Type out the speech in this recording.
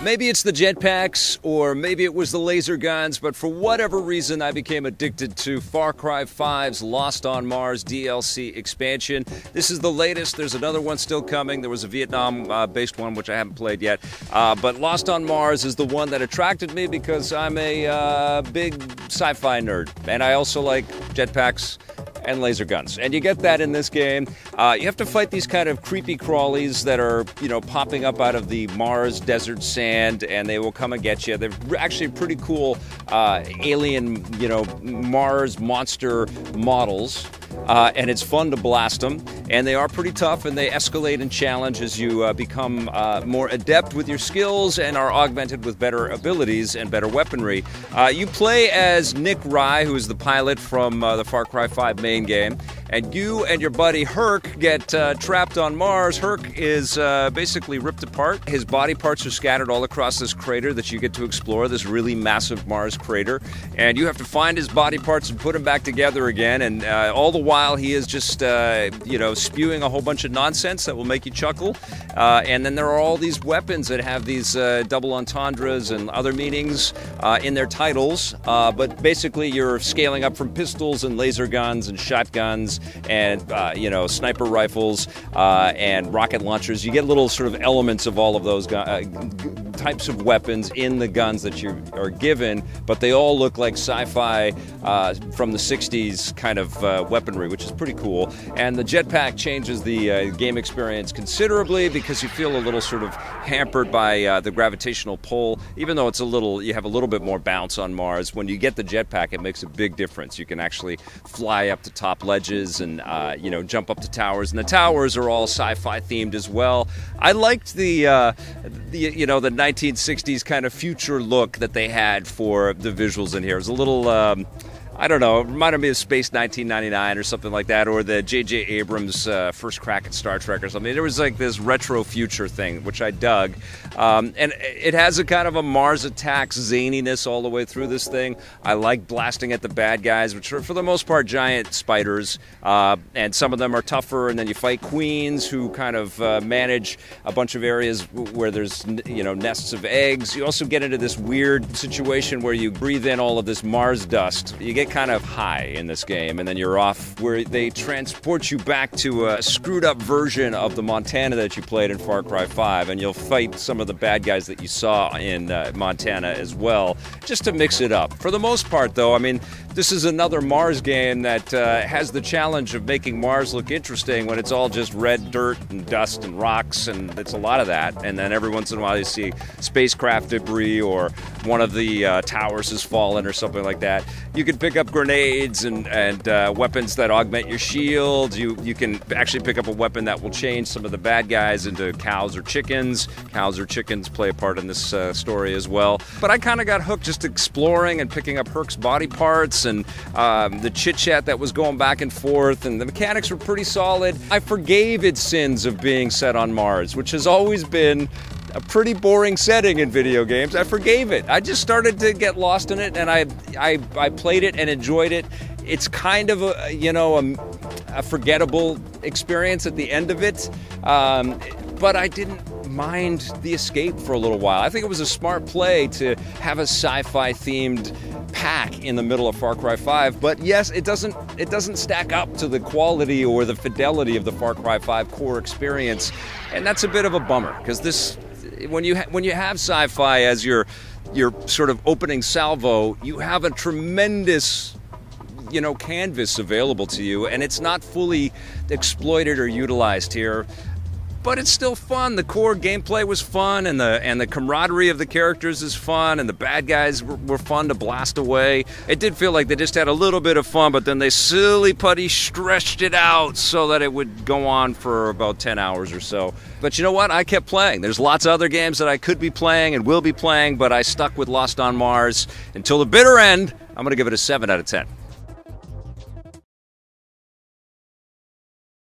Maybe it's the jetpacks, or maybe it was the laser guns, but for whatever reason, I became addicted to Far Cry 5's Lost on Mars DLC expansion. This is the latest. There's another one still coming. There was a Vietnam-based one, which I haven't played yet. But Lost on Mars is the one that attracted me because I'm a big sci-fi nerd, and I also like jetpacks and laser guns. And you get that in this game. You have to fight these kind of creepy crawlies that are, popping up out of the Mars desert sand, and they will come and get you. They're actually pretty cool alien, Mars monster models. And it's fun to blast them, and they are pretty tough, and they escalate and challenge as you become more adept with your skills and are augmented with better abilities and better weaponry. You play as Nick Rye, who is the pilot from the Far Cry 5 main game, and you and your buddy Herc get trapped on Mars. Herc is basically ripped apart. His body parts are scattered all across this crater that you get to explore, this really massive Mars crater, and you have to find his body parts and put them back together again, and all the while he is just spewing a whole bunch of nonsense that will make you chuckle. And then there are all these weapons that have these double entendres and other meanings in their titles, but basically you're scaling up from pistols and laser guns and shotguns and sniper rifles and rocket launchers. You get little sort of elements of all of those types of weapons in the guns that you are given, but they all look like sci-fi from the 60s kind of weaponry, which is pretty cool. And the jetpack changes the game experience considerably because you feel a little sort of hampered by the gravitational pull. Even though you have a little bit more bounce on Mars, when you get the jetpack, it makes a big difference. You can actually fly up to top ledges and jump up to towers, and the towers are all sci-fi themed as well. I liked the 1960s kind of future look that they had for the visuals in here. It was a little it reminded me of Space 1999 or something like that, or the J.J. Abrams first crack at Star Trek or something. There was like this retro future thing, which I dug. And it has a kind of a Mars Attacks zaniness all the way through this thing. I like blasting at the bad guys, which are for the most part giant spiders. And some of them are tougher, and then you fight queens who kind of manage a bunch of areas where there's nests of eggs. You also get into this weird situation where you breathe in all of this Mars dust. You get kind of high in this game, and then you're off where they transport you back to a screwed up version of the Montana that you played in Far Cry 5, and you'll fight some of the bad guys that you saw in Montana as well, just to mix it up. For the most part, though, this is another Mars game that has the challenge of making Mars look interesting when it's all just red dirt and dust and rocks, and it's a lot of that. And then every once in a while you see spacecraft debris, or one of the towers has fallen or something like that. You can pick up grenades and weapons that augment your shield. You can actually pick up a weapon that will change some of the bad guys into cows or chickens. Cows or chickens play a part in this story as well. But I kind of got hooked just exploring and picking up Herc's body parts, and the chit-chat that was going back and forth, and the mechanics were pretty solid. I forgave its sins of being set on Mars, which has always been a pretty boring setting in video games. I forgave it. I just started to get lost in it, and I played it and enjoyed it. It's kind of a forgettable experience at the end of it, but I didn't mind the escape for a little while. I think it was a smart play to have a sci-fi themed pack in the middle of Far Cry 5, but yes, it doesn't stack up to the quality or the fidelity of the Far Cry 5 core experience, and that's a bit of a bummer, because when you have sci-fi as your sort of opening salvo, you have a tremendous canvas available to you, and it's not fully exploited or utilized here. But it's still fun. The core gameplay was fun, and the camaraderie of the characters is fun, and the bad guys were fun to blast away. It did feel like they just had a little bit of fun, but then they silly putty stretched it out so that it would go on for about 10 hours or so. But you know what? I kept playing. There's lots of other games that I could be playing and will be playing, but I stuck with Lost on Mars until the bitter end. I'm going to give it a 7 out of 10.